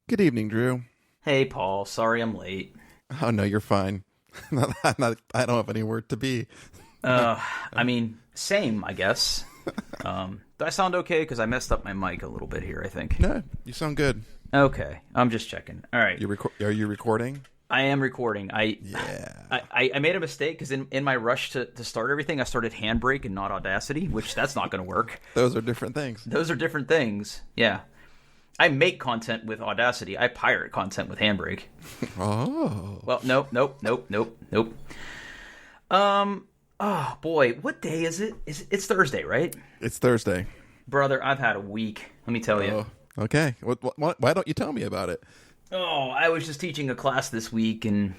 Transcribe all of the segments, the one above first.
Good evening, Drew. Hey, Paul. Sorry I'm late. Oh no, you're fine. I don't have anywhere to be. Uh, same, I guess. Do I sound okay? Because I messed up my mic a little bit here, I think. No, you sound good. Okay, I'm just checking. All right, Are you recording? I am recording. Yeah. I made a mistake because in my rush to start everything, I started Handbrake and not Audacity, which that's not going to work. Those are different things. Those are different things. Yeah. I make content with Audacity. I pirate content with Handbrake. Oh. Well, nope. Oh boy, what day is it? It's Thursday, right? It's Thursday. Brother, I've had a week. Let me tell you. Oh, okay. Why don't you tell me about it? Oh, I was just teaching a class this week and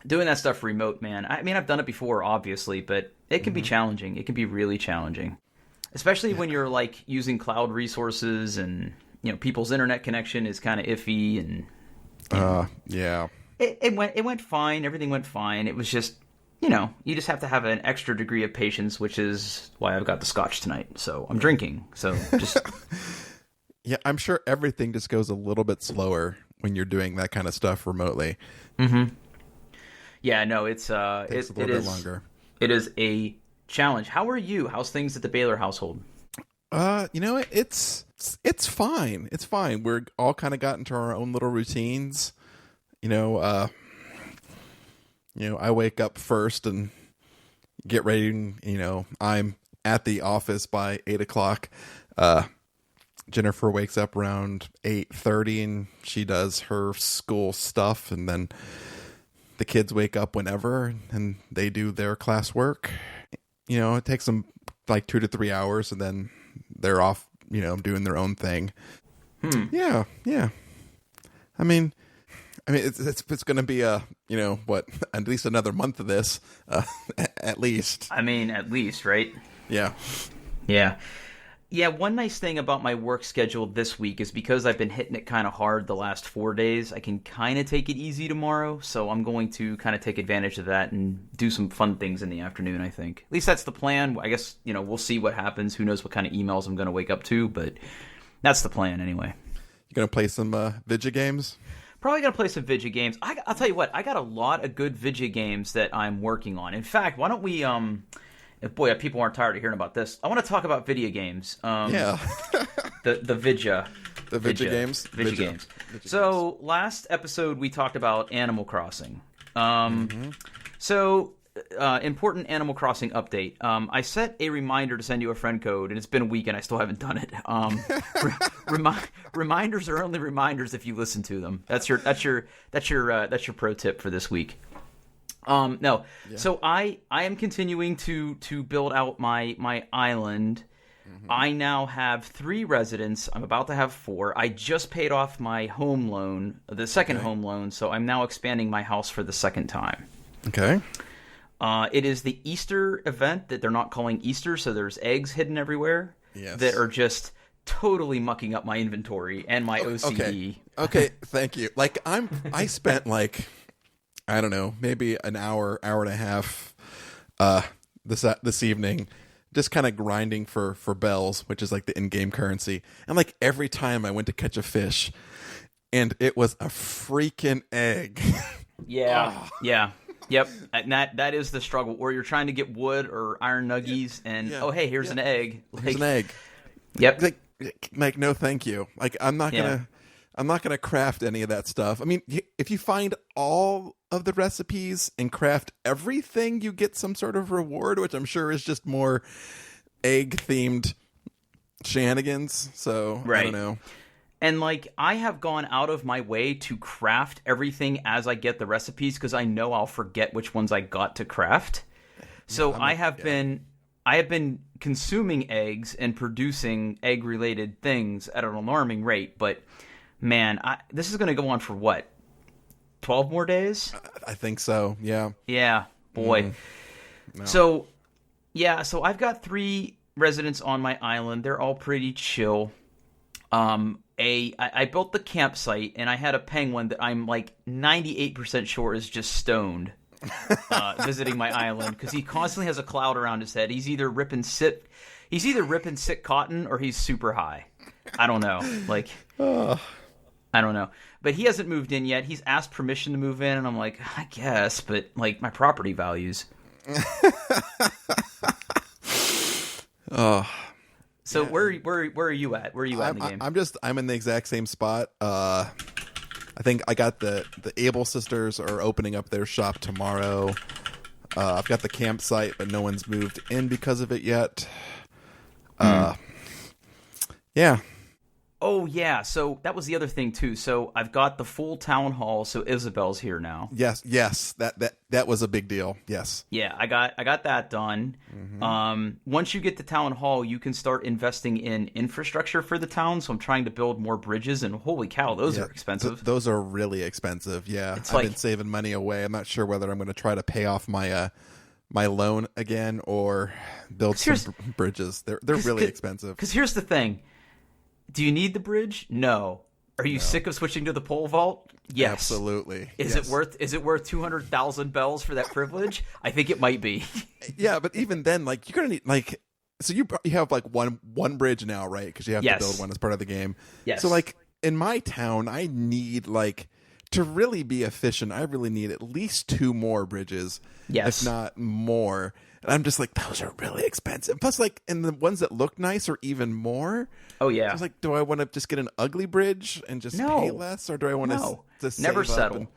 doing that stuff remote, man. I mean, I've done it before, obviously, but it can be challenging. It can be really challenging, especially when you're like using cloud resources and people's internet connection is kind of iffy and. Yeah. It went fine. Everything went fine. It was just. You just have to have an extra degree of patience, which is why I've got the scotch tonight. So I'm drinking. So just. Yeah, I'm sure everything just goes a little bit slower when you're doing that kind of stuff remotely. Mm-hmm. Yeah, no, Takes a little bit longer. It is a challenge. How are you? How's things at the Baylor household? It's fine. It's fine. We're all kind of got into our own little routines. I wake up first and get ready. And, I'm at the office by 8:00. Jennifer wakes up around 8:30 and she does her school stuff, and then the kids wake up whenever and they do their classwork. It takes them like 2 to 3 hours, and then they're off, doing their own thing. Yeah. I mean, it's going to be at least another month of this, at least. I mean, at least, right? Yeah. Yeah, one nice thing about my work schedule this week is because I've been hitting it kind of hard the last 4 days, I can kind of take it easy tomorrow, so I'm going to kind of take advantage of that and do some fun things in the afternoon, I think. At least that's the plan. I guess, we'll see what happens. Who knows what kind of emails I'm going to wake up to, but that's the plan anyway. You going to play some Vidya games? Probably going to play some Vidya games. I'll tell you what, I got a lot of good Vidya games that I'm working on. In fact, why don't we... Boy, people aren't tired of hearing about this. I want to talk about video games. Yeah. the Vidya. The Vidya games? Vidya games. So, last episode we talked about Animal Crossing. So, important Animal Crossing update. I set a reminder to send you a friend code, and it's been a week and I still haven't done it. Reminders are only reminders if you listen to them. That's your pro tip for this week. No. Yeah. So I am continuing to build out my island. I now have 3 residents. I'm about to have 4. I just paid off my home loan, the second home loan, so I'm now expanding my house for the second time. Okay. It is the Easter event that they're not calling Easter, so there's eggs hidden everywhere that are just totally mucking up my inventory and my OCD. Okay, thank you. I spent I don't know, maybe an hour and a half this evening just kind of grinding for bells, which is like the in-game currency. And every time I went to catch a fish, and it was a freaking egg. Yeah. Oh. Yeah. Yep. And that is the struggle, where you're trying to get wood or iron nuggies and oh, hey, here's an egg. Here's an egg. Yep. No, thank you. I'm not gonna craft any of that stuff. I mean, if you find all of the recipes and craft everything, you get some sort of reward, which I'm sure is just more egg-themed shenanigans. So, right. I don't know. And I have gone out of my way to craft everything as I get the recipes, because I know I'll forget which ones I got to craft. So I have been consuming eggs and producing egg-related things at an alarming rate, but man, this is going to go on for what? 12 more days? I think so, yeah. Yeah, boy. No. So I've got 3 residents on my island. They're all pretty chill. I built the campsite, and I had a penguin that I'm 98% sure is just stoned visiting my island, because he constantly has a cloud around his head. He's either ripping sick cotton or he's super high. I don't know. I don't know. But he hasn't moved in yet. He's asked permission to move in, and I'm like, I guess, but like my property values. Oh. So where are you at? Where are you at in the game? I'm in the exact same spot. I think I got the Able sisters are opening up their shop tomorrow. I've got the campsite, but no one's moved in because of it yet. Yeah. Oh yeah, so that was the other thing too. So I've got the full town hall. So Isabel's here now. Yes, that was a big deal. Yes. Yeah, I got that done. Once you get to town hall, you can start investing in infrastructure for the town. So I'm trying to build more bridges, and holy cow, those are expensive. Those are really expensive. Yeah, I've been saving money away. I'm not sure whether I'm going to try to pay off my my loan again or build some bridges. They're really expensive. Because here's the thing. Do you need the bridge? No. Are you sick of switching to the pole vault? Yes. Absolutely. Is it worth 200,000 bells for that privilege? I think it might be. Yeah, but even then, like, you're gonna need like, so you have like one bridge now, right? Because you have to build one as part of the game. Yes. So like in my town, I need like to really be efficient. I really need at least 2 more bridges, if not more. And I'm just like, those are really expensive. Plus, like, and the ones that look nice are even more. Oh, yeah. So I was like, do I want to just get an ugly bridge and just pay less? Or do I want to save Never up settle.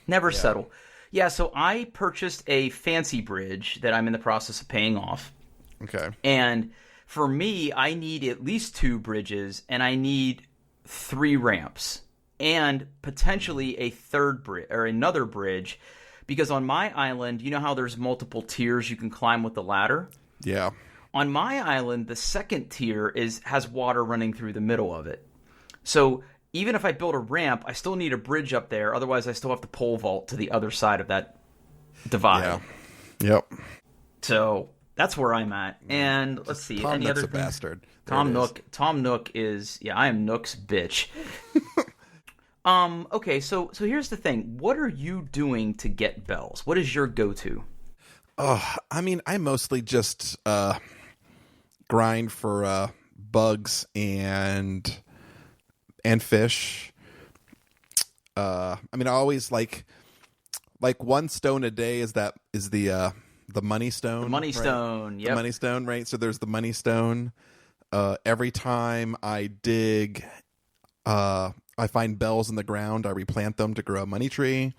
Never settle. Yeah, so I purchased a fancy bridge that I'm in the process of paying off. Okay. And for me, I need at least 2 bridges, and I need 3 ramps. And potentially a third bridge, or another bridge. Because on my island, you know how there's multiple tiers you can climb with the ladder? Yeah. On my island, the second tier has water running through the middle of it. So even if I build a ramp, I still need a bridge up there. Otherwise, I still have to pole vault to the other side of that divide. Yeah. Yep. So that's where I'm at. And let's see. Tom any Nook's other a bastard. Tom Nook is, I am Nook's bitch. Okay, so here's the thing. What are you doing to get bells? What is your go-to? I mean, I mostly just grind for bugs and fish. I mean, I always like 1 stone a day is the money stone. The money stone, yep. The money stone, right? So there's the money stone. Every time I dig, I find bells in the ground. I replant them to grow a money tree.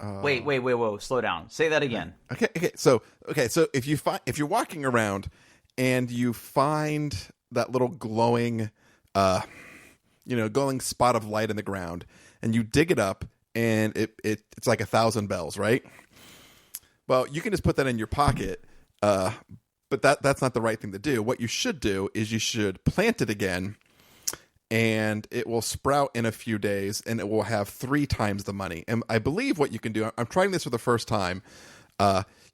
Wait, whoa, slow down. Say that again. Okay. So if you're walking around and you find that little glowing spot of light in the ground, and you dig it up, and it's like 1,000 bells, right? Well, you can just put that in your pocket, but that's not the right thing to do. What you should do is you should plant it again, and it will sprout in a few days, and it will have 3 times the money. And I believe what you can do, I'm trying this for the first time,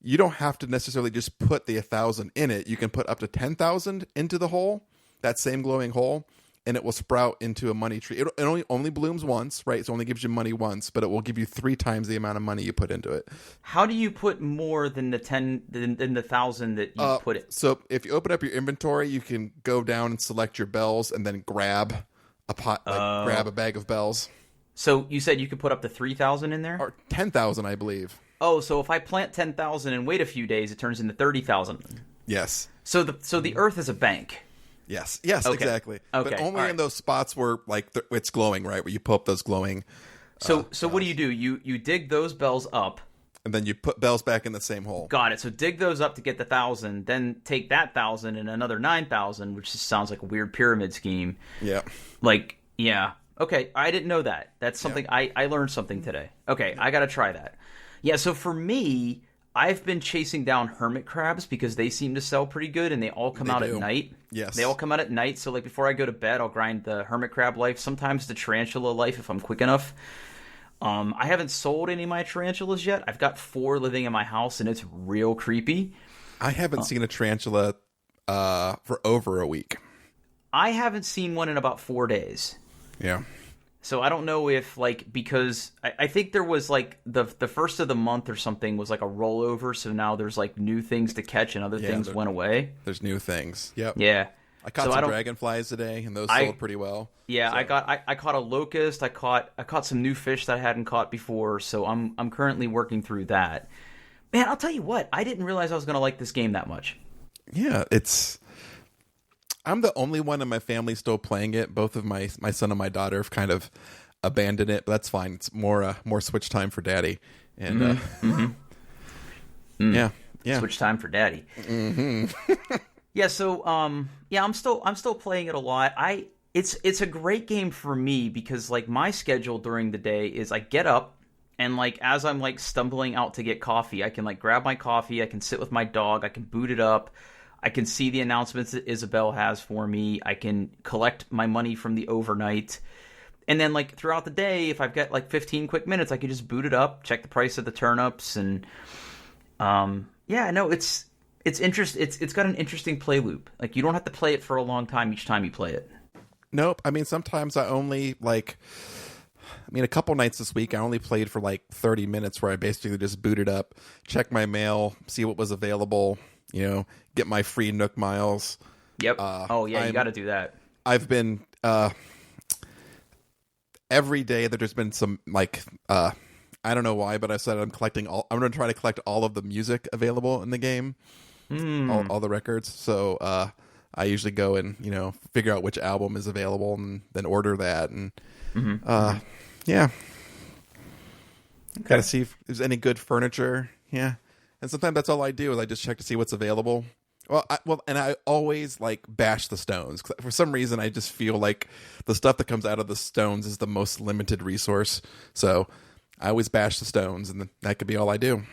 you don't have to necessarily just put the 1,000 in it. You can put up to 10,000 into the hole, that same glowing hole, and it will sprout into a money tree. It only blooms once, right? So it only gives you money once, but it will give you 3 times the amount of money you put into it. How do you put more than the 1,000 that you put it? So if you open up your inventory, you can go down and select your bells, and then grab grab a bag of bells. So you said you could put up to 3,000 in there, or 10,000, I believe. Oh, so if I plant 10,000 and wait a few days, it turns into 30,000. Yes. So the Earth is a bank. Yes, okay. Exactly. Okay. But only in those spots where like it's glowing, right? Where you pull up those glowing. So what do? You dig those bells up, and then you put bells back in the same hole. Got it. So dig those up to get the 1,000, then take that 1,000 and another 9,000, which just sounds like a weird pyramid scheme. Yeah. Like, yeah. Okay, I didn't know that. That's something I learned something today. Okay, I got to try that. Yeah, so for me, I've been chasing down hermit crabs because they seem to sell pretty good, and they all come out at night. Yes. They all come out at night, so like before I go to bed, I'll grind the hermit crab life, sometimes the tarantula life if I'm quick enough. I haven't sold any of my tarantulas yet. I've got 4 living in my house, and it's real creepy. I haven't seen a tarantula for over a week. I haven't seen one in about 4 days. Yeah. So I don't know if, like, because I think there was, like, the first of the month or something was, like, a rollover, so now there's, like, new things to catch and other things went away. There's new things. Yep. Yeah. I caught some dragonflies today, and those sold pretty well. Yeah, so. I caught a locust. I caught some new fish that I hadn't caught before. So I'm currently working through that. Man, I'll tell you what, I didn't realize I was going to like this game that much. Yeah, I'm the only one in my family still playing it. Both of my son and my daughter have kind of abandoned it, but that's fine. It's more Switch time for Daddy, and yeah, Switch time for Daddy. Yeah, so I'm still playing it a lot. It's a great game for me because like my schedule during the day is I get up and like as I'm like stumbling out to get coffee, I can like grab my coffee, I can sit with my dog, I can boot it up, I can see the announcements that Isabel has for me, I can collect my money from the overnight. And then like throughout the day, if I've got like 15 quick minutes, I can just boot it up, check the price of the turnips, and it's it's got an interesting play loop. Like you don't have to play it for a long time each time you play it. Nope. I mean, sometimes I only a couple nights this week I only played for like 30 minutes where I basically just booted up, check my mail, see what was available, get my free Nook miles. Yep. You got to do that. I've been every day that there's been some I don't know why, but I said I'm going to try to collect all of the music available in the game. All the records. So I usually go and figure out which album is available and then order that, and yeah, gotta see if there's any good furniture. Yeah, and sometimes that's all I do is I just check to see what's available. And I always bash the stones. For some reason, I just feel like the stuff that comes out of the stones is the most limited resource. So I always bash the stones, and that could be all I do.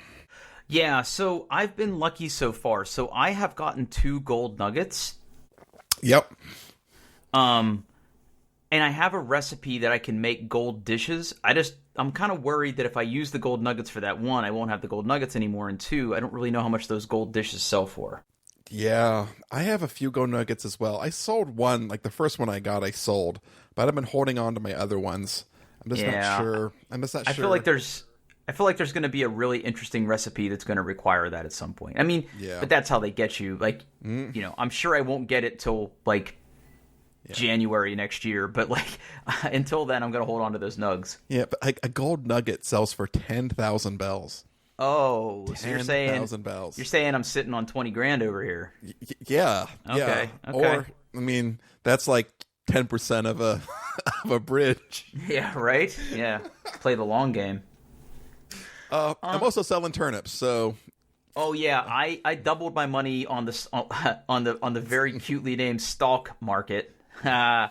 Yeah, so I've been lucky so far. So I have gotten 2 gold nuggets. Yep. And I have a recipe that I can make gold dishes. I'm kind of worried that if I use the gold nuggets for that, 1, I won't have the gold nuggets anymore, and 2, I don't really know how much those gold dishes sell for. Yeah, I have a few gold nuggets as well. I sold one, the first one I got, I sold, but I've been holding on to my other ones. I'm just not sure. I feel like there's going to be a really interesting recipe that's going to require that at some point. I mean, but that's how they get you. I'm sure I won't get it till January next year, but until then, I'm going to hold on to those nugs. Yeah, but a gold nugget sells for 10,000 bells. Oh, so you're saying 10,000 bells. You're saying I'm sitting on 20 grand over here. Yeah. Okay. Or that's 10% of a bridge. Yeah. Right. Yeah. Play the long game. I'm also selling turnips, so. Oh yeah, I doubled my money on the very cutely named Stalk Market. I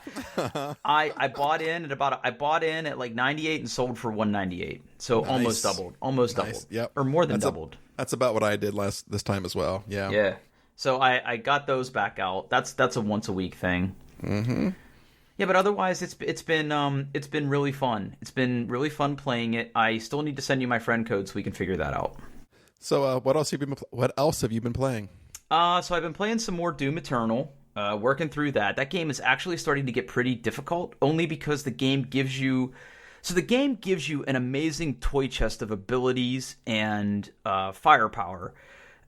bought in at 98 and sold for 198. So nice. almost doubled. Yep. Or more than doubled. That's about what I did this time as well. Yeah. Yeah. So I got those back out. That's a once a week thing. Mm-hmm. Yeah, but otherwise it's been really fun. It's been really fun playing it. I still need to send you my friend code so we can figure that out. So what else have you been playing? So I've been playing some more Doom Eternal. Working through that. That game is actually starting to get pretty difficult, only because the game gives you an amazing toy chest of abilities and firepower.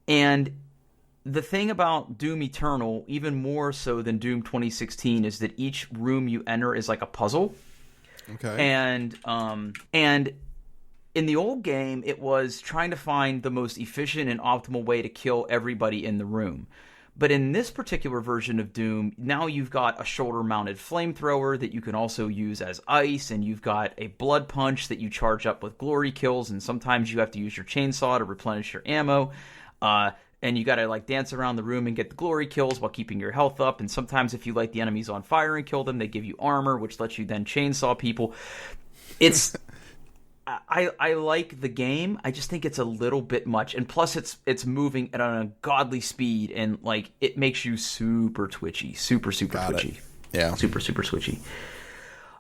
And the thing about Doom Eternal, even more so than Doom 2016, is that each room you enter is like a puzzle. Okay. And in the old game, it was trying to find the most efficient and optimal way to kill everybody in the room. But in this particular version of Doom, now you've got a shoulder-mounted flamethrower that you can also use as ice, and you've got a blood punch that you charge up with glory kills, and sometimes you have to use your chainsaw to replenish your ammo. And you got to dance around the room and get the glory kills while keeping your health up. And sometimes if you light the enemies on fire and kill them, they give you armor, which lets you then chainsaw people. It's I like the game. I just think it's a little bit much, and plus it's moving at an ungodly speed, and it makes you super twitchy, super twitchy. Yeah, super twitchy.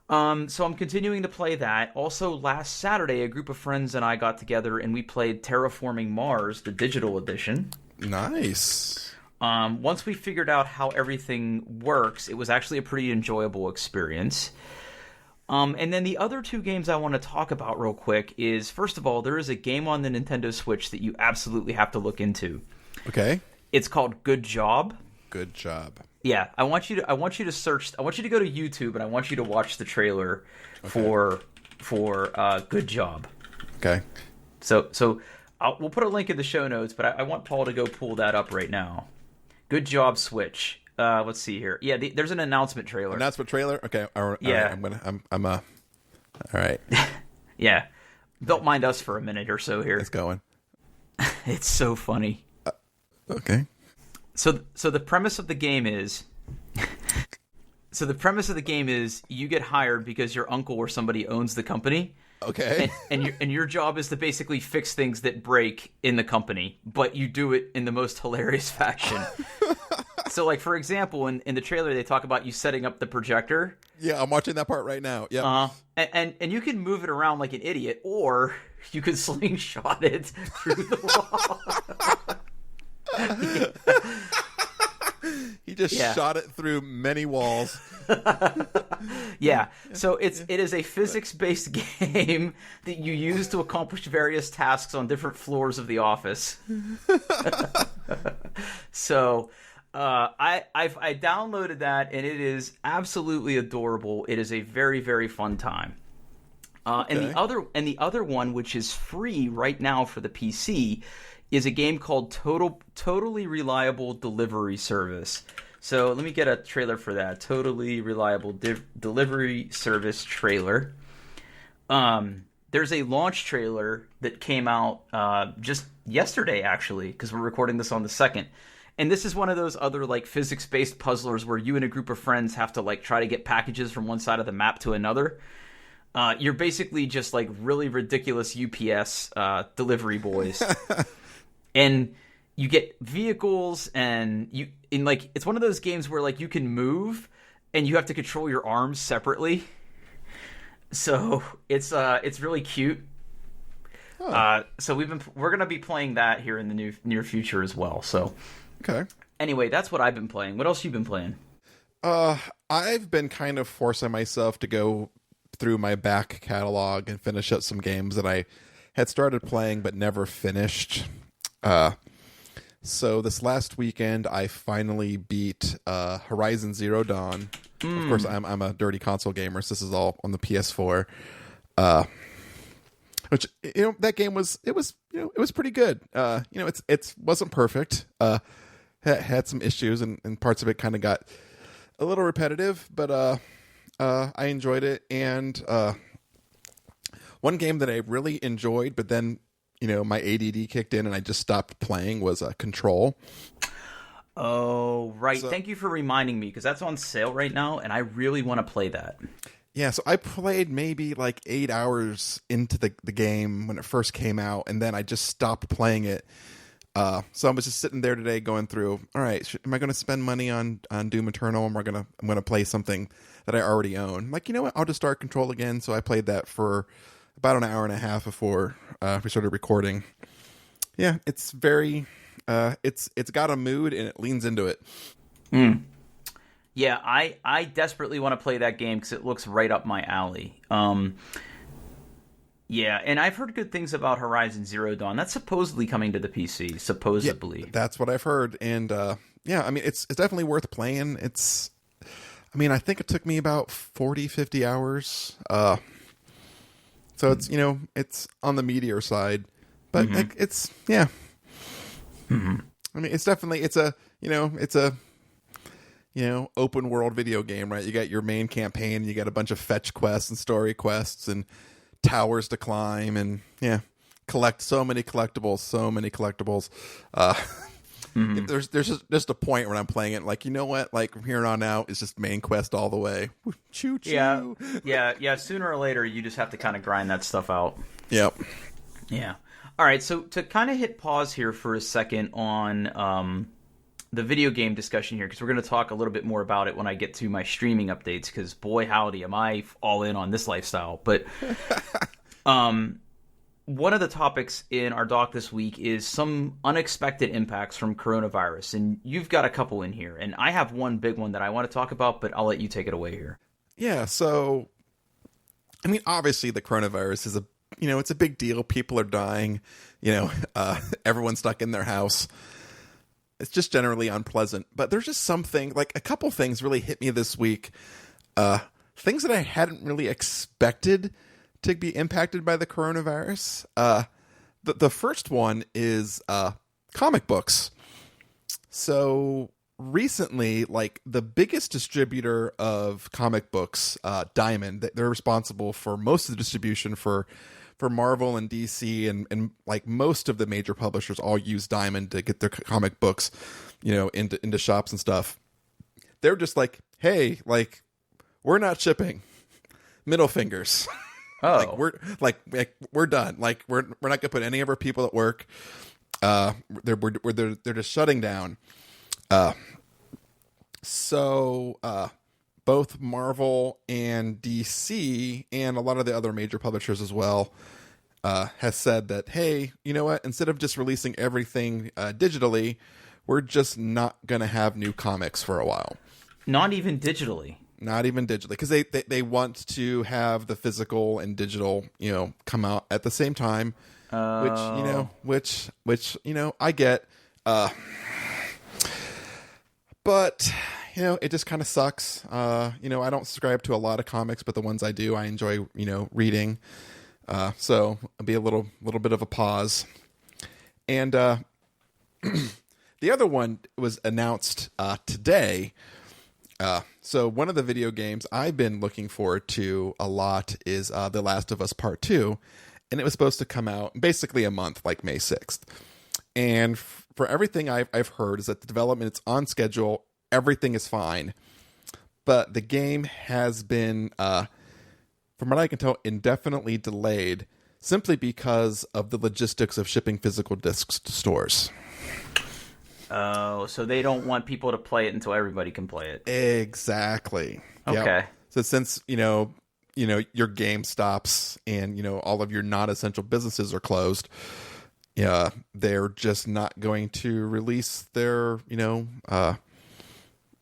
So I'm continuing to play that. Also, last Saturday, a group of friends and I got together and we played Terraforming Mars, the digital edition. Nice. Once we figured out how everything works, it was actually a pretty enjoyable experience. And then the other 2 games I want to talk about real quick is, first of all, there is a game on the Nintendo Switch that you absolutely have to look into. Okay. It's called Good Job. Good Job. Yeah, I want you to search. I want you to go to YouTube and I want you to watch the trailer for Good Job. Okay. So we'll put a link in the show notes, but I want Paul to go pull that up right now. Good Job Switch. Let's see here. Yeah, there's an announcement trailer. Announcement trailer. Okay. Yeah. All right. Yeah. Don't mind us for a minute or so here. It's going. It's so funny. Okay. So the premise of the game is you get hired because your uncle or somebody owns the company. Okay. And your job is to basically fix things that break in the company, but you do it in the most hilarious fashion. So, like, for example, in the trailer, they talk about you setting up the projector. Yeah, I'm watching that part right now. Yeah. And you can move it around like an idiot, or you can slingshot it through the wall. He just shot it through many walls. Yeah. So it is a physics-based game that you use to accomplish various tasks on different floors of the office. So I downloaded that, and it is absolutely adorable. It is a very, very fun time. And the other one, which is free right now for the PC, is a game called Totally Reliable Delivery Service. So let me get a trailer for that. Totally Reliable Delivery Service trailer. There's a launch trailer that came out just yesterday, actually, because we're recording this on the 2nd. And this is one of those other like physics-based puzzlers where you and a group of friends have to like try to get packages from one side of the map to another. You're basically just like really ridiculous UPS delivery boys. And you get vehicles, and it's one of those games where like you can move and you have to control your arms separately. So it's really cute. Oh. So we're gonna be playing that here in the near future as well. So okay. Anyway, that's what I've been playing. What else you been playing? I've been kind of forcing myself to go through my back catalog and finish up some games that I had started playing but never finished. So this last weekend, I finally beat Horizon Zero Dawn. Of course, I'm a dirty console gamer, so this is all on the PS4. Which that game was pretty good. It wasn't perfect. Had some issues, and parts of it kind of got a little repetitive, but I enjoyed it. And one game that I really enjoyed, but then my ADD kicked in and I just stopped playing, was Control. Oh, right. So, thank you for reminding me, because that's on sale right now, and I really want to play that. Yeah, so I played maybe like 8 hours into the game when it first came out, and then I just stopped playing it. So I was just sitting there today going through, all right, am I going to spend money on Doom Eternal, or am I going to play something that I already own? Like, you know what, I'll just start Control again. So I played that for about an hour and a half before we started recording. Yeah, it's very it's got a mood and it leans into it. Yeah, I desperately want to play that game because it looks right up my alley. Yeah, and I've heard good things about Horizon Zero Dawn. That's supposedly coming to the PC, supposedly. Yeah, that's what I've heard. And yeah, I mean, it's definitely worth playing. I think it took me about 40, 50 hours. So it's, it's on the meteor side, but it's, yeah. Mm-hmm. I mean, it's definitely, it's a open world video game, right? You got your main campaign, you got a bunch of fetch quests and story quests and towers to climb, and collect so many collectibles. There's just a point when I'm playing it, like, you know what, like from here on out, it's just main quest all the way. Choo choo. Yeah. Sooner or later, you just have to kind of grind that stuff out. Yep. Yeah. All right. So to kind of hit pause here for a second on the video game discussion here, because we're going to talk a little bit more about it when I get to my streaming updates, because boy howdy am I all in on this lifestyle. But one of the topics in our doc this week is some unexpected impacts from coronavirus, and you've got a couple in here, and I have one big one that I want to talk about, but I'll let you take it away here. Yeah, so I mean, obviously the coronavirus is it's a big deal. People are dying, everyone's stuck in their house. it's just generally unpleasant. But there's just something, like a couple things really hit me this week. Things that I hadn't really expected to be impacted by the coronavirus. The first one is comic books. So recently, like the biggest distributor of comic books, Diamond, they're responsible for most of the distribution for Marvel and DC, and like most of the major publishers all use Diamond to get their comic books, into shops and stuff. They're just like, hey, like, we're not shipping. Middle fingers. Oh, we're done. Like we're not gonna put any of our people at work. They're just shutting down. So both Marvel and DC and a lot of the other major publishers as well has said that, hey, you know what? Instead of just releasing everything digitally, we're just not gonna have new comics for a while. not even digitally. Not even digitally, because they want to have the physical and digital, come out at the same time, which I get, but it just kind of sucks. I don't subscribe to a lot of comics, but the ones I do, I enjoy, reading. So it'll be a little bit of a pause, and the other one was announced today. So one of the video games I've been looking forward to a lot is The Last of Us Part 2, and it was supposed to come out basically a month, like May 6th. And for everything I've heard is that the development is on schedule, everything is fine, but the game has been, from what I can tell, indefinitely delayed simply because of the logistics of shipping physical discs to stores. Oh, so they don't want people to play it until everybody can play it. Exactly. Okay. Yep. So since, your game stops and, all of your non-essential businesses are closed, they're just not going to release their,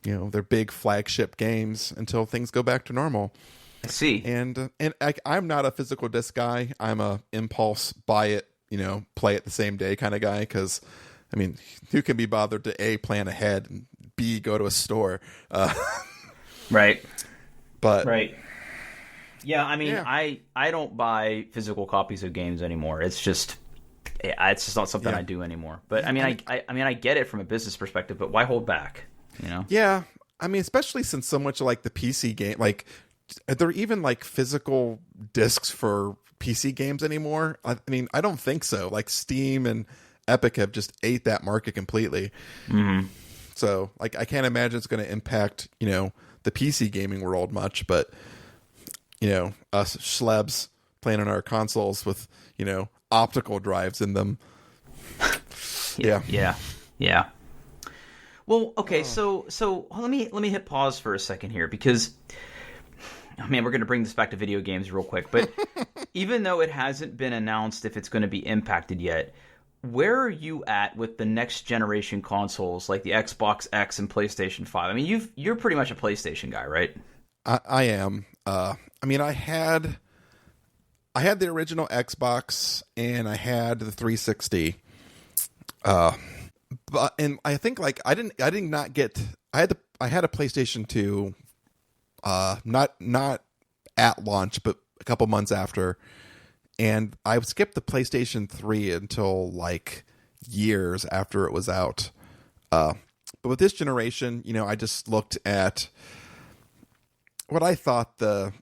their big flagship games until things go back to normal. I see. And I'm not a physical disc guy. I'm a impulse, buy it, play it the same day kind of guy, because I mean, who can be bothered to A, plan ahead, and B, go to a store? Right. But right. Yeah, I mean, yeah. I don't buy physical copies of games anymore. It's just not something I do anymore. But I mean, I get it from a business perspective, but why hold back? Yeah, I mean, especially since so much of, like, the PC game, like, are there even like physical discs for PC games anymore? I mean, I don't think so. Like Steam and Epic have just ate that market completely. Mm-hmm. So, like, I can't imagine it's going to impact, the PC gaming world much, but, us schlebs playing on our consoles with, optical drives in them. Yeah. Well, okay, so let me hit pause for a second here, because, man, we're going to bring this back to video games real quick, but even though it hasn't been announced if it's going to be impacted yet, where are you at with the next generation consoles like the Xbox X and PlayStation 5? I mean, you're pretty much a PlayStation guy, right? I am. I mean, I had the original Xbox and I had the 360. But I think, like, I did not get. I had a PlayStation 2. Not at launch, but a couple months after. And I skipped the PlayStation 3 until, like, years after it was out. But with this generation, I just looked at what I thought the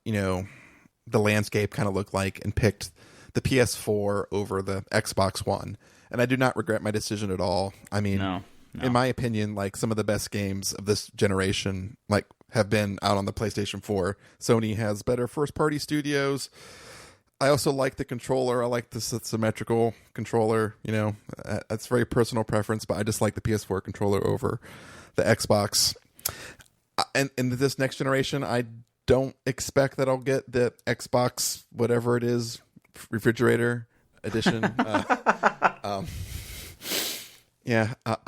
landscape kind of looked like and picked the PS4 over the Xbox One. And I do not regret my decision at all. I mean, No. In my opinion, like, some of the best games of this generation, like, have been out on the PlayStation 4. Sony has better first-party studios. I also like the controller. I like the symmetrical controller. That's very personal preference, but I just like the PS4 controller over the Xbox. And in this next generation, I don't expect that I'll get the Xbox, whatever it is, refrigerator edition. I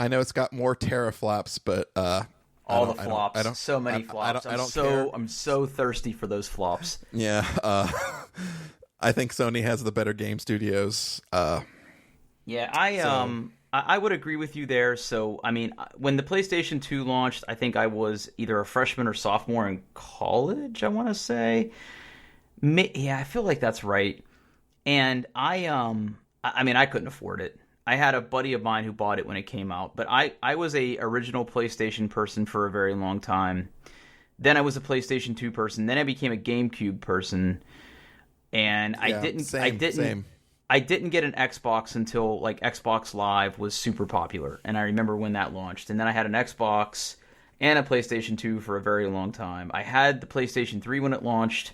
know it's got more teraflops, but all the flops. I don't, so many flops. I don't care. I'm so thirsty for those flops. Yeah. I think Sony has the better game studios. Yeah, I would agree with you there. So, I mean, when the PlayStation 2 launched, I think I was either a freshman or sophomore in college, I want to say. Yeah, I feel like that's right. And I mean, I couldn't afford it. I had a buddy of mine who bought it when it came out, but I was a original PlayStation person for a very long time. Then I was a PlayStation 2 person. Then I became a GameCube person. And I didn't get an Xbox until like Xbox Live was super popular, and I remember when that launched. And then I had an Xbox and a PlayStation 2 for a very long time. I had the PlayStation 3 when it launched.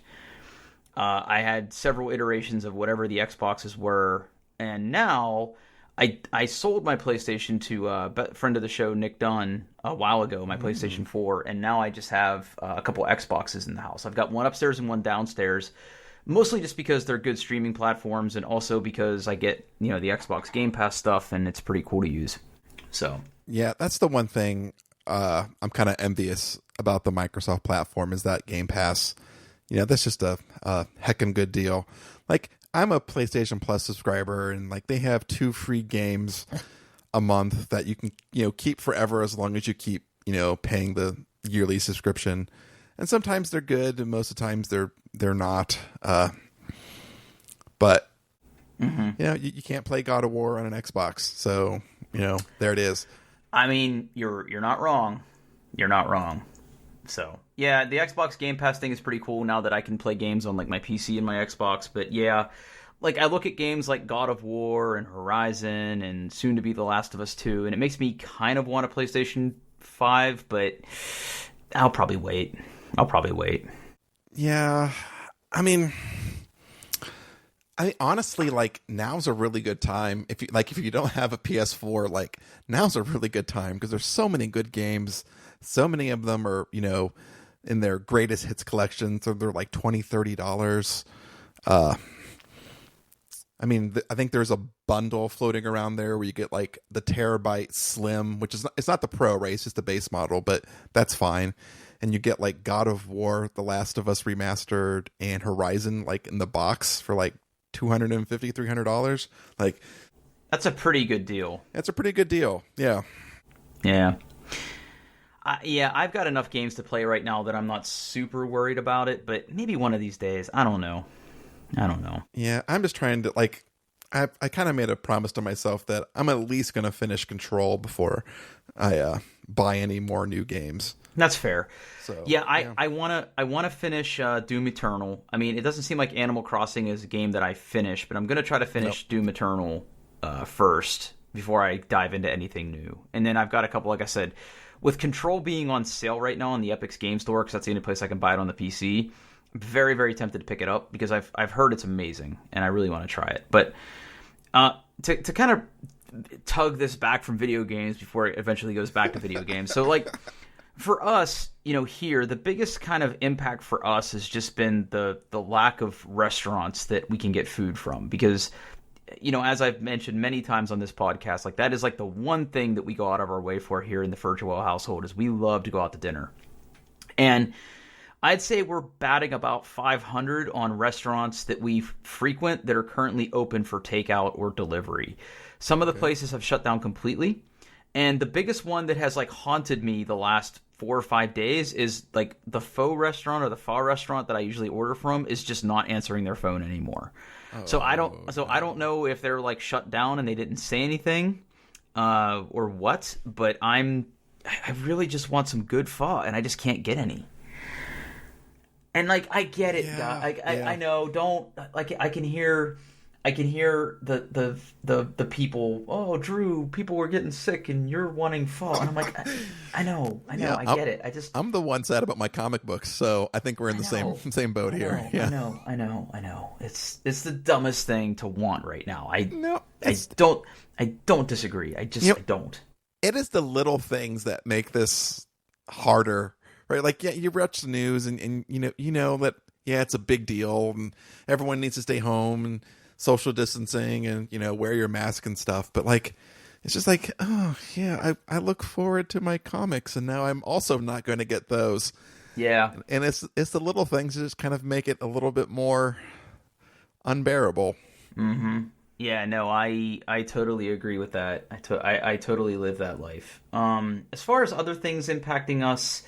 I had several iterations of whatever the Xboxes were, and now I sold my PlayStation to a friend of the show, Nick Dunn, a while ago, my PlayStation 4, and now I just have a couple Xboxes in the house. I've got one upstairs and one downstairs. Mostly just because they're good streaming platforms, and also because I get, the Xbox Game Pass stuff, and it's pretty cool to use. So yeah, that's the one thing I'm kind of envious about the Microsoft platform is that Game Pass. That's just a heckin' good deal. Like, I'm a PlayStation Plus subscriber, and like they have 2 free games a month that you can keep forever as long as you keep paying the yearly subscription. And sometimes they're good, and most of the times they're not. But you can't play God of War on an Xbox, so there it is. I mean, you're not wrong. You're not wrong. So yeah, the Xbox Game Pass thing is pretty cool now that I can play games on like my PC and my Xbox. But yeah, like I look at games like God of War and Horizon and soon to be The Last of Us 2, and it makes me kind of want a PlayStation 5, but I'll probably wait. Yeah, I mean, honestly, like now's a really good time. If you don't have a PS4, like now's a really good time because there's so many good games. So many of them are, in their greatest hits collections, so they're like $20-$30. I mean, I think there's a bundle floating around there where you get like the Terabyte Slim, which is it's not the Pro, right? It's just the base model, but that's fine. And you get like God of War, The Last of Us Remastered, and Horizon like in the box for like $250-$300. Like, that's a pretty good deal. That's a pretty good deal. Yeah. Yeah. Yeah, I've got enough games to play right now that I'm not super worried about it, but maybe one of these days. I don't know. Yeah, I'm just trying to, like, I kind of made a promise to myself that I'm at least going to finish Control before I buy any more new games. That's fair. So yeah, I wanna finish Doom Eternal. I mean, it doesn't seem like Animal Crossing is a game that I finish, but I'm gonna try to finish Doom Eternal first before I dive into anything new. And then I've got a couple, like I said, with Control being on sale right now on the Epic's Game Store, because that's the only place I can buy it on the PC. I'm very, very tempted to pick it up because I've heard it's amazing and I really want to try it. But to kind of tug this back from video games before it eventually goes back to video games. So like for us, here, the biggest kind of impact for us has just been the lack of restaurants that we can get food from because, as I've mentioned many times on this podcast, like that is like the one thing that we go out of our way for here in the Virtual household is we love to go out to dinner. And I'd say we're batting about 500 on restaurants that we frequent that are currently open for takeout or delivery. Some of the places have shut down completely. And the biggest one that has like haunted me the last 4 or 5 days is like the faux restaurant or the pho restaurant that I usually order from is just not answering their phone anymore. So I don't know if they're like shut down and they didn't say anything or what, but I really just want some good pho and I just can't get any. And like I get it, I know. Don't like I can hear the people. Oh, Drew, people were getting sick, and you're wanting pho. And I'm like, I know, Yeah, I get it. I'm the one sad about my comic books, so I think we're in the same boat here. Yeah. I know. It's the dumbest thing to want right now. I don't disagree. I don't. It is the little things that make this harder. Right, like you watch the news and you know that it's a big deal and everyone needs to stay home and social distancing and wear your mask and stuff. But like, it's just like, oh yeah, I look forward to my comics and now I'm also not going to get those. Yeah, and it's the little things that just kind of make it a little bit more unbearable. Mm-hmm. Yeah, no, I totally agree with that. I totally live that life. As far as other things impacting us,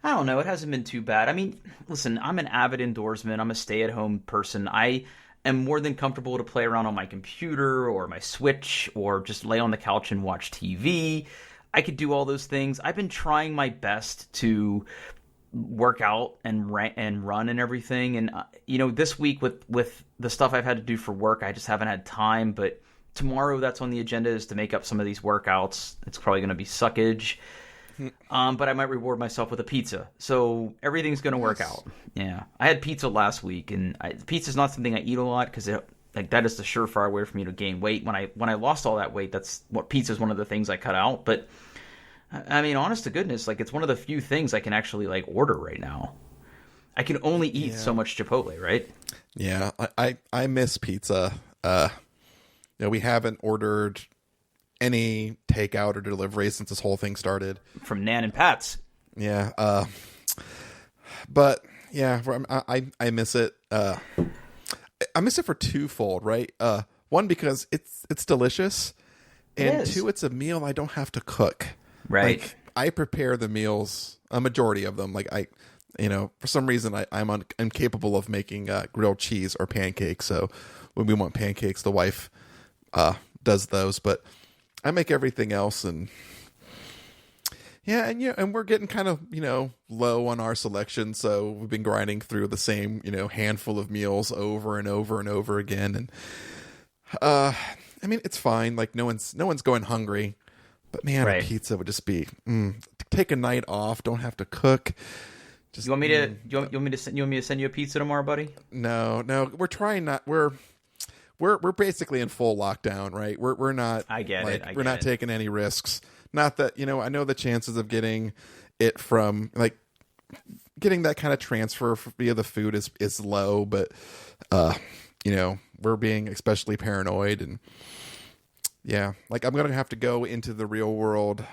I don't know. It hasn't been too bad. I mean, listen, I'm an avid indoorsman. I'm a stay-at-home person. I am more than comfortable to play around on my computer or my Switch or just lay on the couch and watch TV. I could do all those things. I've been trying my best to work out and run and everything. And this week with the stuff I've had to do for work, I just haven't had time. But tomorrow, that's on the agenda, is to make up some of these workouts. It's probably going to be suckage. But I might reward myself with a pizza. So everything's going to work out. Yeah. I had pizza last week, and pizza's not something I eat a lot because that is the surefire way for me to gain weight. When I lost all that weight, that's what pizza's one of the things I cut out. But I mean, honest to goodness, like, it's one of the few things I can actually like order right now. I can only eat so much Chipotle, right? Yeah, I miss pizza. We haven't ordered any takeout or delivery since this whole thing started. From Nan and Pat's. Yeah, but yeah, I miss it. I miss it for twofold, right? One, because it's delicious, and two, it's a meal I don't have to cook. Right. Like, I prepare the meals, a majority of them. Like, for some reason, I'm incapable of making grilled cheese or pancakes. So when we want pancakes, the wife does those. But I make everything else, and and we're getting kind of low on our selection. So we've been grinding through the same handful of meals over and over and over again. And I mean, it's fine. Like, no one's going hungry. But man, a pizza would just be take a night off. Don't have to cook. Just, you want me to? You want me to send you a pizza tomorrow, buddy? No. We're trying not. We're basically in full lockdown, right? We're not. I get it. We're not taking any risks. Not that I know the chances of getting it from getting that kind of transfer via the food is low, but we're being especially paranoid. And yeah, like, I'm going to have to go into the real world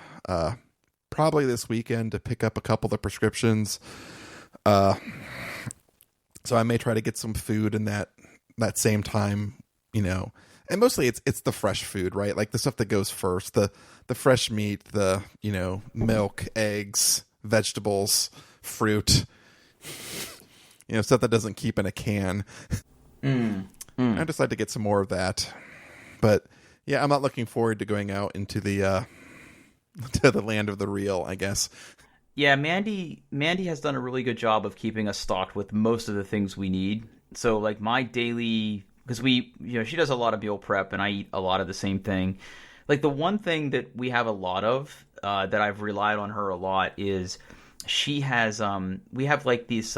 probably this weekend to pick up a couple of the prescriptions. So I may try to get some food in that same time, and mostly it's the fresh food, right? Like, the stuff that goes first, the fresh meat, the, milk, eggs, vegetables, fruit, stuff that doesn't keep in a can. I decided to get some more of that, but yeah, I'm not looking forward to going out into the to the land of the real, I guess. Yeah, Mandy has done a really good job of keeping us stocked with most of the things we need. So, like, my daily, because she does a lot of meal prep, and I eat a lot of the same thing. Like, the one thing that we have a lot of that I've relied on her a lot is she has we have like this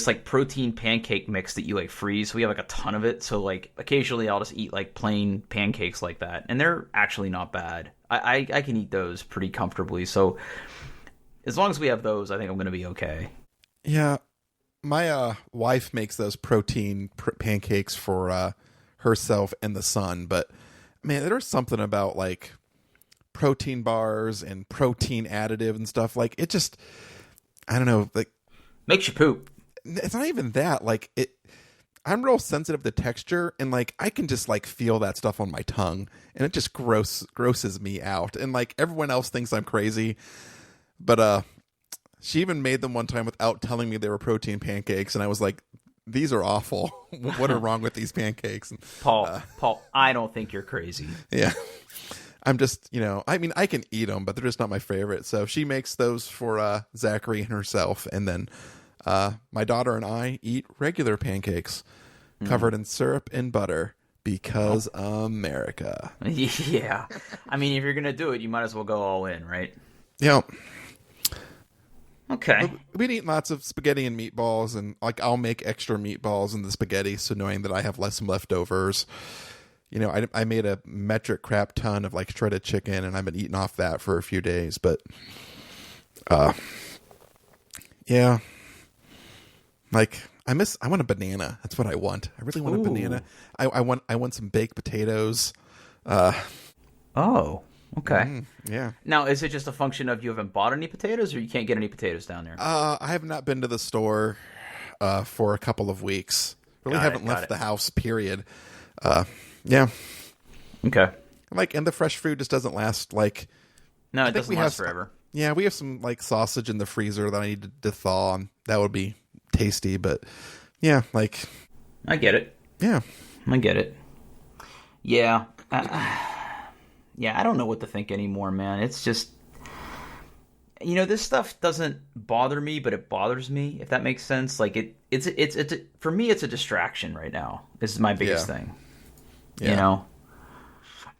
like protein pancake mix that you like freeze. We have like a ton of it. So like occasionally I'll just eat like plain pancakes like that. And they're actually not bad. I can eat those pretty comfortably. So as long as we have those, I think I'm going to be okay. Yeah. My wife makes those protein pancakes for herself and the son. But man, there's something about like protein bars and protein additive and stuff. Like, it just, I don't know, like, makes you poop. It's not even that. Like, I'm real sensitive to texture, and like, I can just like feel that stuff on my tongue, and it just grosses me out. And like, everyone else thinks I'm crazy, but she even made them one time without telling me they were protein pancakes, and I was like, these are awful. What are wrong with these pancakes? And, Paul, I don't think you're crazy. Yeah. I'm just, I mean, I can eat them, but they're just not my favorite. So she makes those for Zachary and herself, and then my daughter and I eat regular pancakes covered in syrup and butter because America. Yeah. I mean, if you're going to do it, you might as well go all in, right? Yeah. Okay. We'd eat lots of spaghetti and meatballs, and like, I'll make extra meatballs in the spaghetti, so knowing that I have some leftovers. I made a metric crap ton of like shredded chicken, and I've been eating off that for a few days. But yeah. Like, I want a banana. That's what I want. I really want a banana. I want some baked potatoes. Oh, okay. Yeah. Now, is it just a function of you haven't bought any potatoes, or you can't get any potatoes down there? I have not been to the store for a couple of weeks. Really haven't left the house, period. Yeah. Okay. And the fresh food just doesn't last, like... No, it think doesn't we last have forever. Yeah, we have some, like, sausage in the freezer that I need to thaw, and that would be tasty, but... Yeah, like... I get it. Yeah. I get it. Yeah. Yeah, I don't know what to think anymore, man. It's just... this stuff doesn't bother me, but it bothers me, if that makes sense. Like, it's for me, it's a distraction right now. This is my biggest thing. Yeah.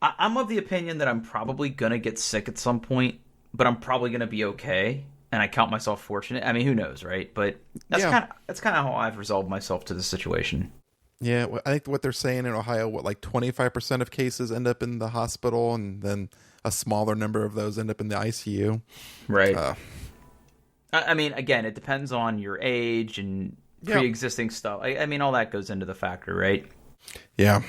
I'm of the opinion that I'm probably going to get sick at some point, but I'm probably going to be okay. And I count myself fortunate. I mean, who knows, right? But that's kind of how I've resolved myself to this situation. Yeah, I think what they're saying in Ohio, 25% of cases end up in the hospital, and then a smaller number of those end up in the ICU. Right. I mean, again, it depends on your age and pre-existing stuff. I mean, all that goes into the factor, right? Yeah.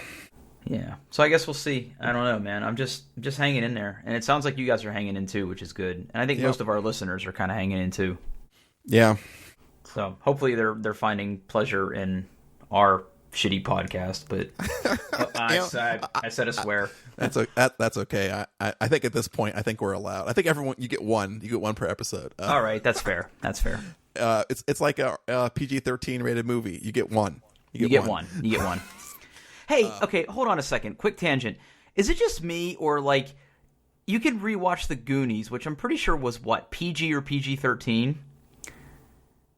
Yeah. So I guess we'll see. I don't know, man. I'm just hanging in there. And it sounds like you guys are hanging in too, which is good. And I think most of our listeners are kind of hanging in too. Yeah. So hopefully they're finding pleasure in our shitty podcast, but I said a swear. That's okay. I think at this point, I think we're allowed. I think you get one per episode. All right, that's fair. It's like a PG-13 rated movie. You get one. You get one. Hey, okay, hold on a second. Quick tangent. Is it just me, or like you can rewatch The Goonies, which I'm pretty sure was what, PG or PG-13?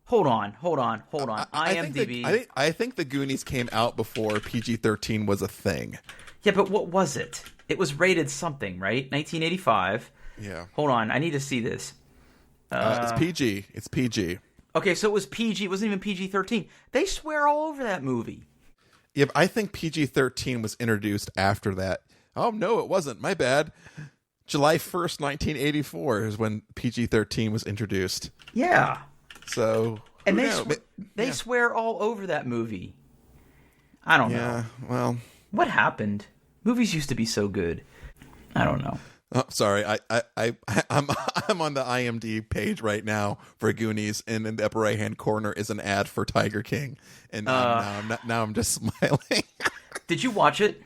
Hold on. IMDb. I think The Goonies came out before PG-13 was a thing. Yeah, but what was it? It was rated something, right? 1985. Yeah. Hold on, I need to see this. It's PG. It's PG. Okay, so it was PG. It wasn't even PG-13. They swear all over that movie. Yeah, I think PG-13 was introduced after that. Oh, no, it wasn't. My bad. July 1st, 1984 is when PG-13 was introduced. Yeah. So, and they swear all over that movie. I don't know. Yeah, well, what happened? Movies used to be so good. I don't know. Oh, sorry. I'm on the IMDb page right now for Goonies, and in the upper right hand corner is an ad for Tiger King, and now I'm just smiling. Did you watch it?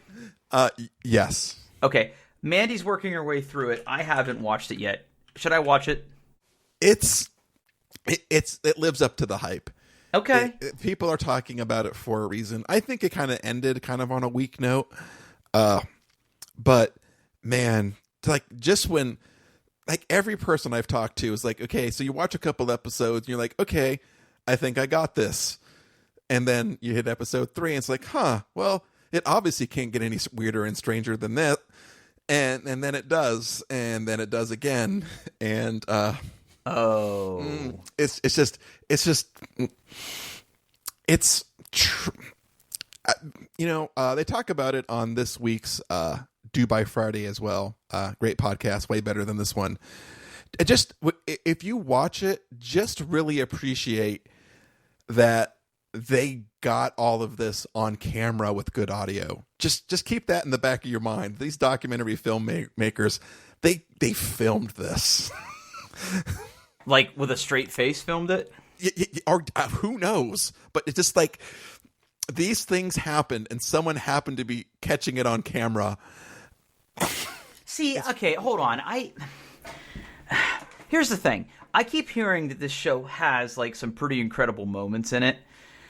Yes. Okay, Mandy's working her way through it. I haven't watched it yet. Should I watch it? It lives up to the hype. Okay. People are talking about it for a reason. I think it kind of ended kind of on a weak note. But man, like just when like every person I've talked to is like, okay, so you watch a couple episodes and you're like, okay, I think I got this. And then you hit episode 3 and it's like, well, it obviously can't get any weirder and stranger than that. And then it does. And then it does again. And, they talk about it on this week's Do By Friday as well. Great podcast, way better than this one. If you watch it, just really appreciate that they got all of this on camera with good audio. Just keep that in the back of your mind. These documentary filmmakers, they filmed this. Like with a straight face filmed it? Or who knows? But it's just like these things happened and someone happened to be catching it on camera. See, okay, hold on. Here's the thing. I keep hearing that this show has like some pretty incredible moments in it.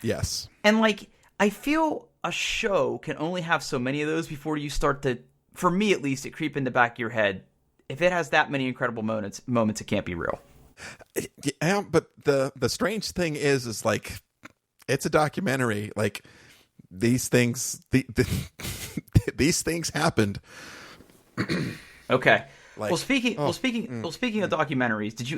Yes. And like I feel a show can only have so many of those before you start to, for me at least, it creep in the back of your head. If it has that many incredible moments, it can't be real. Yeah, but the strange thing is like it's a documentary. Like these things, these things happened. Okay. Like, speaking of documentaries, did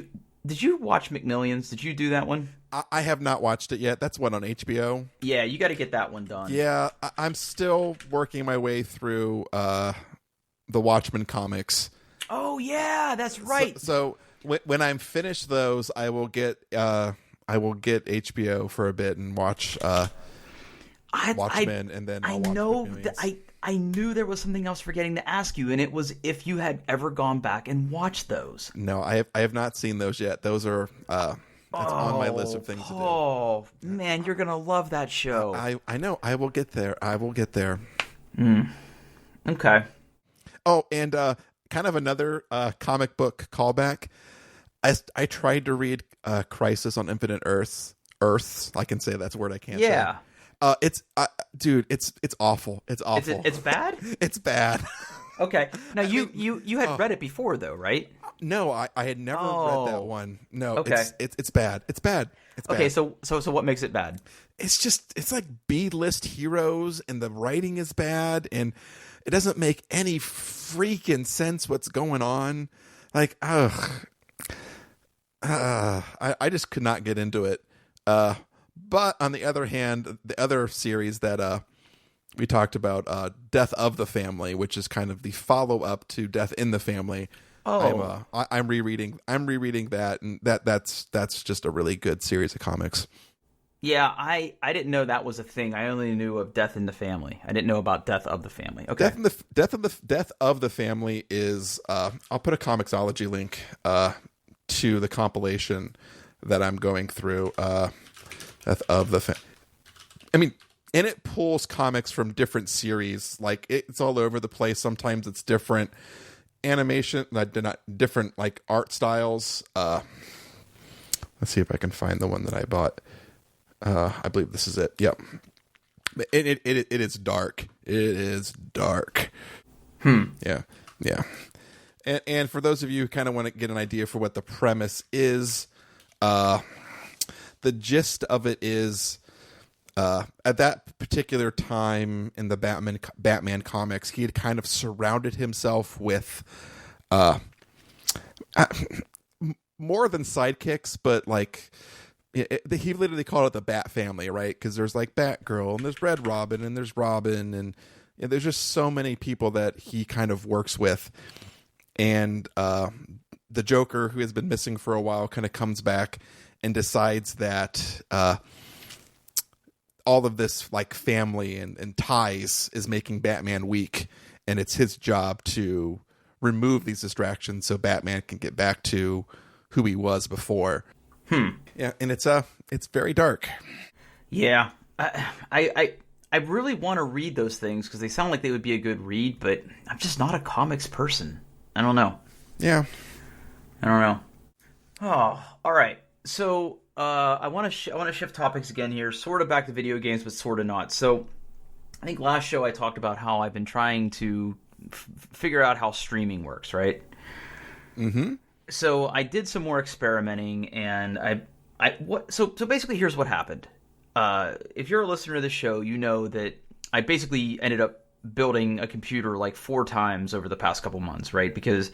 you watch McMillions? Did you do that one? I have not watched it yet. That's one on HBO. Yeah, you got to get that one done. Yeah, I'm still working my way through the Watchmen comics. Oh yeah, that's right. So when I'm finished those, I will get HBO for a bit and watch Watchmen, and then I knew there was something else forgetting to ask you, and it was if you had ever gone back and watched those. No, I have not seen those yet. Those are that's on my list of things to do. Oh man, you're gonna love that show. I know. I will get there. Okay. Oh, and kind of another comic book callback. I tried to read Crisis on Infinite Earths. I can say that's a word I can't say. Yeah. It's dude, it's awful. It's awful. It's bad? It's bad. Okay. Now you had read it before though, right? No, I had never read that one. No, Okay. it's bad. It's bad. It's bad. Okay, so what makes it bad? It's like B-list heroes, and the writing is bad, and it doesn't make any freaking sense what's going on. Like, I just could not get into it. But on the other hand, the other series that we talked about, Death of the Family, which is kind of the follow-up to Death in the Family. Oh. I'm rereading that, and that's just a really good series of comics. Yeah, I didn't know that was a thing. I only knew of Death in the Family. I didn't know about Death of the Family. Okay. Death of the Family is I'll put a Comixology link to the compilation that I'm going through. Death of the I mean, and it pulls comics from different series. Like it's all over the place. Sometimes it's different animation, not different like art styles. Let's see if I can find the one that I bought. I believe this is it. Yep. It is dark. It is dark. Yeah. And for those of you who kind of want to get an idea for what the premise is, the gist of it is, at that particular time in the Batman comics, he had kind of surrounded himself with more than sidekicks, but like he literally called it the Bat Family, right? Because there's like Batgirl, and there's Red Robin, and there's Robin, and there's just so many people that he kind of works with. And the Joker, who has been missing for a while, kind of comes back and decides that all of this like family and ties is making Batman weak, and it's his job to remove these distractions so Batman can get back to who he was before. Yeah, and it's very dark. Yeah, I really want to read those things because they sound like they would be a good read, but I'm just not a comics person. I don't know. Yeah, I don't know. Oh, all right. So I want to shift topics again here, sort of back to video games, but sort of not. So I think last show I talked about how I've been trying to figure out how streaming works, right? Mm-hmm. So I did some more experimenting, and so basically here's what happened. If you're a listener to the show, you know that I basically ended up building a computer like 4 times over the past couple months, right? Because I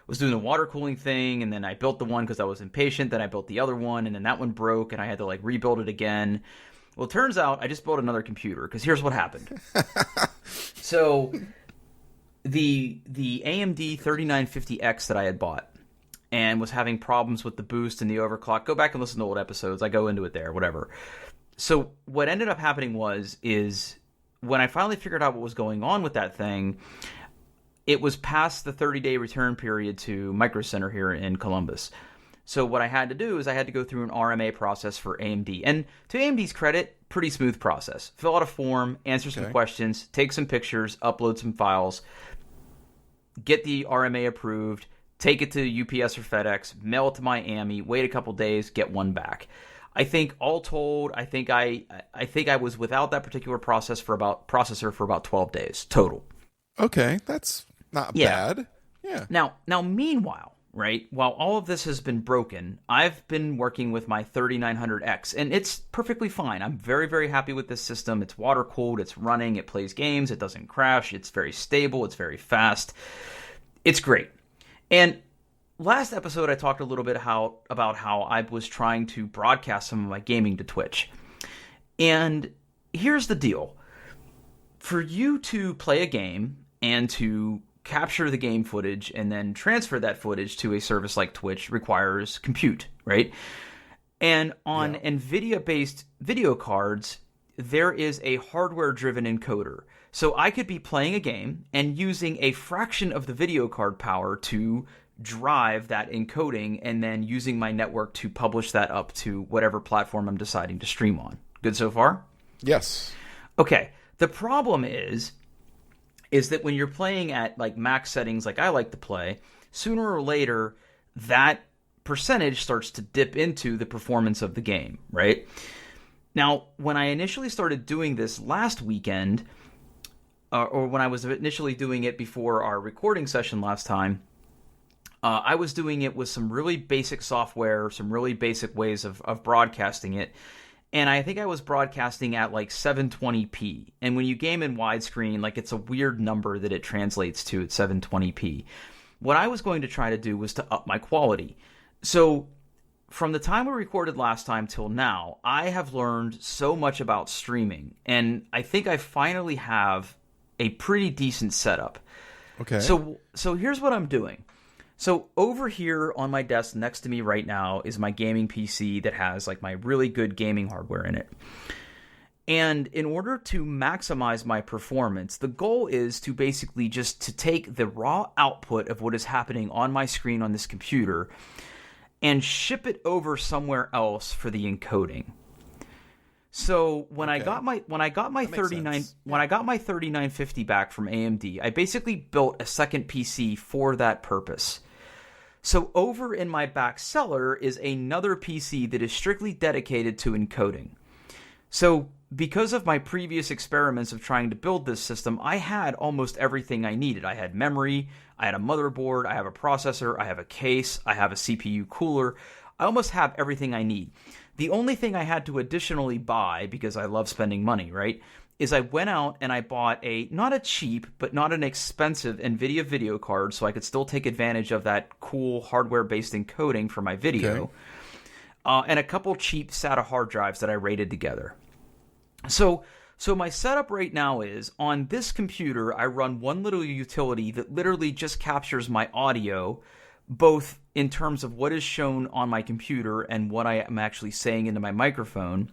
was doing the water cooling thing, and then I built the one because I was impatient, then I built the other one, and then that one broke, and I had to like rebuild it again. Well, it turns out I just built another computer, because here's what happened. So the AMD 3950X that I had bought and was having problems with the boost and the overclock. Go back and listen to old episodes. I go into it there, whatever. So what ended up happening is when I finally figured out what was going on with that thing, it was past the 30-day return period to Micro Center here in Columbus. So what I had to do is I had to go through an RMA process for AMD. And to AMD's credit, pretty smooth process. Fill out a form, answer some questions, take some pictures, upload some files, get the RMA approved, take it to UPS or FedEx, mail it to Miami, wait a couple days, get one back. I think all told, I think I was without that particular processor for about 12 days total. Okay, that's not bad. Yeah. Now meanwhile, right, while all of this has been broken, I've been working with my 3900X, and it's perfectly fine. I'm very, very happy with this system. It's water cooled, it's running, it plays games, it doesn't crash, it's very stable, it's very fast. It's great. And last episode, I talked a little bit about how I was trying to broadcast some of my gaming to Twitch. And here's the deal. For you to play a game and to capture the game footage and then transfer that footage to a service like Twitch requires compute, right? And on NVIDIA-based video cards, there is a hardware-driven encoder. So I could be playing a game and using a fraction of the video card power to drive that encoding and then using my network to publish that up to whatever platform I'm deciding to stream on. Good so far? Yes. Okay. The problem is is that when you're playing at like max settings like I like to play, sooner or later that percentage starts to dip into the performance of the game, right? Now, when I initially started doing this last weekend, or when I was initially doing it before our recording session last time, I was doing it with some really basic software, some really basic ways of broadcasting it. And I think I was broadcasting at like 720p. And when you game in widescreen, like it's a weird number that it translates to at 720p. What I was going to try to do was to up my quality. So from the time we recorded last time till now, I have learned so much about streaming. And I think I finally have a pretty decent setup. Okay. So here's what I'm doing. So over here on my desk next to me right now is my gaming PC that has like my really good gaming hardware in it. And in order to maximize my performance, the goal is to basically just to take the raw output of what is happening on my screen on this computer and ship it over somewhere else for the encoding. So when I got my 3950 back from AMD, I basically built a second PC for that purpose. So over in my back cellar is another PC that is strictly dedicated to encoding. So because of my previous experiments of trying to build this system, I had almost everything I needed. I had memory, I had a motherboard, I have a processor, I have a case, I have a CPU cooler. I almost have everything I need. The only thing I had to additionally buy, because I love spending money, right, is I went out and I bought not a cheap, but not an expensive NVIDIA video card so I could still take advantage of that cool hardware-based encoding for my video, and a couple cheap SATA hard drives that I rated together. So my setup right now is, on this computer, I run one little utility that literally just captures my audio, both in terms of what is shown on my computer and what I am actually saying into my microphone.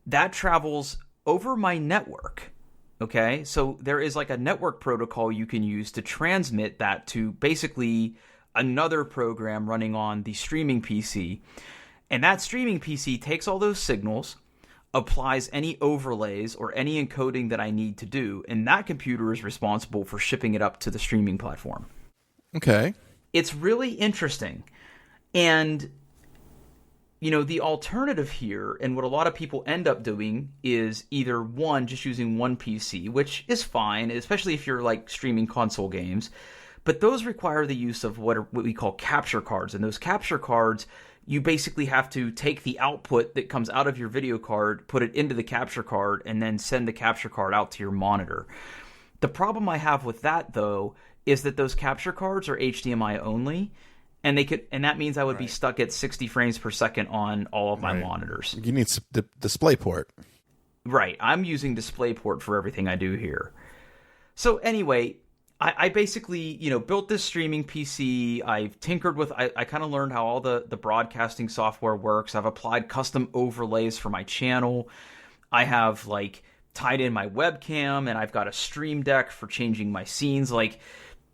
That travels over my network, okay? So there is like a network protocol you can use to transmit that to basically another program running on the streaming PC. And that streaming PC takes all those signals, applies any overlays or any encoding that I need to do, and that computer is responsible for shipping it up to the streaming platform. Okay. It's really interesting. And, you know, the alternative here, and what a lot of people end up doing, is either one, just using one PC, which is fine, especially if you're like streaming console games, but those require the use of what we call capture cards. And those capture cards, you basically have to take the output that comes out of your video card, put it into the capture card, and then send the capture card out to your monitor. The problem I have with that, though, is that those capture cards are HDMI only, and that means I would be stuck at 60 frames per second on all of my monitors. You need DisplayPort. Right. I'm using DisplayPort for everything I do here. So anyway, I basically, built this streaming PC. I've tinkered with, I kind of learned how all the broadcasting software works. I've applied custom overlays for my channel. I have tied in my webcam, and I've got a Stream Deck for changing my scenes.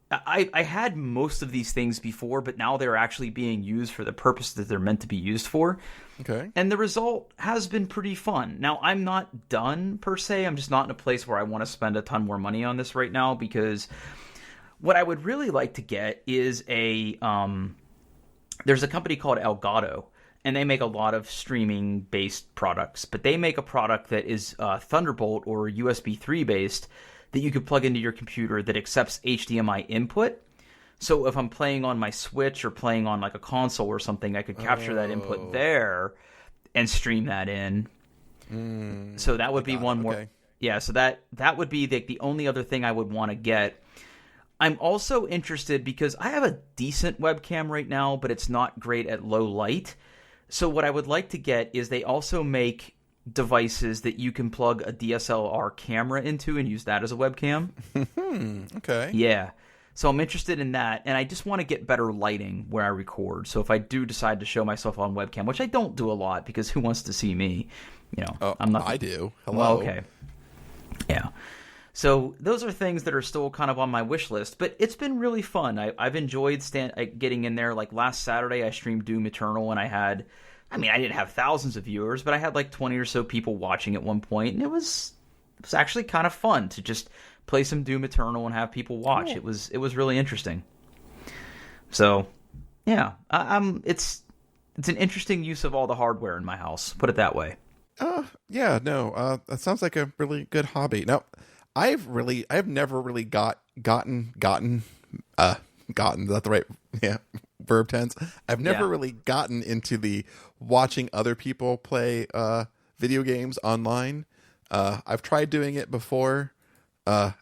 I had most of these things before, but now they're actually being used for the purpose that they're meant to be used for. Okay. And the result has been pretty fun. Now, I'm not done, per se. I'm just not in a place where I want to spend a ton more money on this right now, because what I would really like to get is there's a company called Elgato, and they make a lot of streaming-based products, but they make a product that is Thunderbolt or USB 3 based, that you could plug into your computer that accepts HDMI input. So if I'm playing on my Switch or playing on a console or something, I could capture that input there and stream that in. So that would be one more. Okay. Yeah, so that would be the only other thing I would want to get. I'm also interested because I have a decent webcam right now, but it's not great at low light. So what I would like to get is they also make devices that you can plug a DSLR camera into and use that as a webcam. Okay. Yeah. So I'm interested in that, and I just want to get better lighting where I record. So if I do decide to show myself on webcam, which I don't do a lot because who wants to see me? I'm not. I do. Hello. Well, okay. Yeah. So those are things that are still kind of on my wish list, but it's been really fun. I've enjoyed getting in there. Like last Saturday, I streamed Doom Eternal, and I didn't have thousands of viewers, but I had 20 or so people watching at one point, and it was was actually kind of fun to just play some Doom Eternal and have people watch. Cool. It was really interesting. So, yeah, it's an interesting use of all the hardware in my house. Put it that way. Yeah, no, that sounds like a really good hobby. Now, I've never really gotten, is that the right, verb tense? I've never really gotten into the watching other people play, video games online. I've tried doing it before.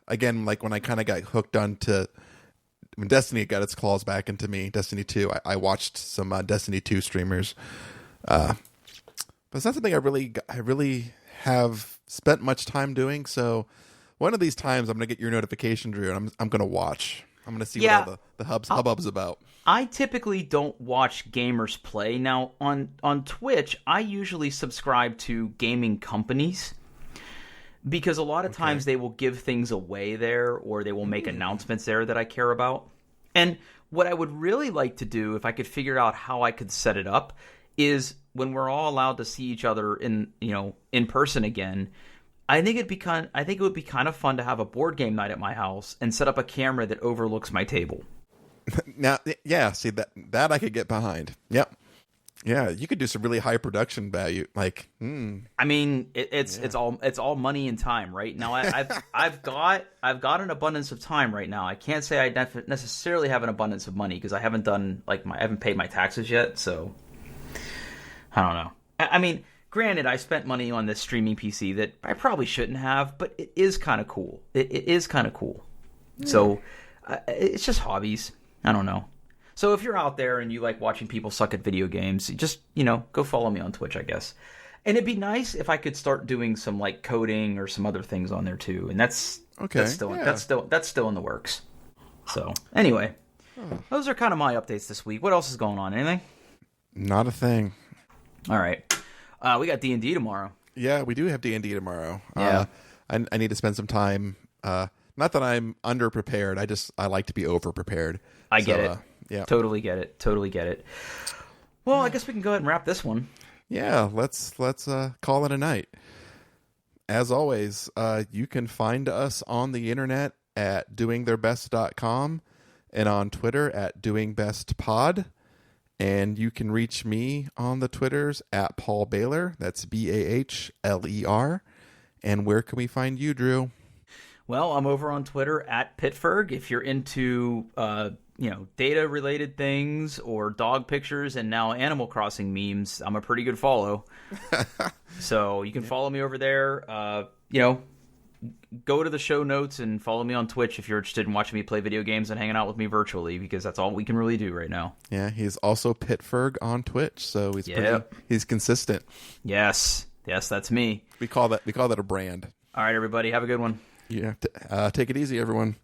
Again, like when I kind of got hooked onto when Destiny got its claws back into me, Destiny 2, I watched some Destiny 2 streamers. But it's not something I really have spent much time doing. So one of these times I'm going to get your notification, Drew, and I'm going to watch. I'm going to see what all the hubbub's about. I typically don't watch gamers play. Now, on Twitch, I usually subscribe to gaming companies because a lot of times they will give things away there or they will make announcements there that I care about. And what I would really like to do, if I could figure out how I could set it up, is when we're all allowed to see each other in person again, I think it would be kind of fun to have a board game night at my house and set up a camera that overlooks my table. Now, yeah, see that I could get behind. Yep. Yeah, you could do some really high production value. Like, I mean, it's all money and time, right? Now, I've got an abundance of time right now. I can't say I necessarily have an abundance of money because I haven't done I haven't paid my taxes yet. So I don't know. I mean, granted, I spent money on this streaming PC that I probably shouldn't have, but it is kind of cool. It is kind of cool. Yeah. So it's just hobbies. I don't know. So if you're out there and you like watching people suck at video games, just, go follow me on Twitch, I guess. And it'd be nice if I could start doing some like coding or some other things on there too. And that's still in the works. So anyway, those are kind of my updates this week. What else is going on? Anything? Not a thing. All right. We got D&D tomorrow. Yeah, we do have D&D tomorrow. Yeah. I need to spend some time. Not that I'm underprepared. I like to be overprepared. I get it. Yeah. Totally get it. Well, I guess we can go ahead and wrap this one. Yeah, let's call it a night. As always, you can find us on the internet at doingtheirbest.com and on Twitter at doingbestpod. And you can reach me on the Twitters at Paul Baylor. That's BAHLER. And where can we find you, Drew? Well, I'm over on Twitter at Pittsburgh. If you're into data-related things or dog pictures and now Animal Crossing memes, I'm a pretty good follow. So you can follow me over there. Go to the show notes and follow me on Twitch if you're interested in watching me play video games and hanging out with me virtually, because that's all we can really do right now. Yeah, he's also Pittsburgh on Twitch, so he's consistent. Yes, that's me. We call that a brand. All right, everybody, have a good one. Yeah, take it easy, everyone.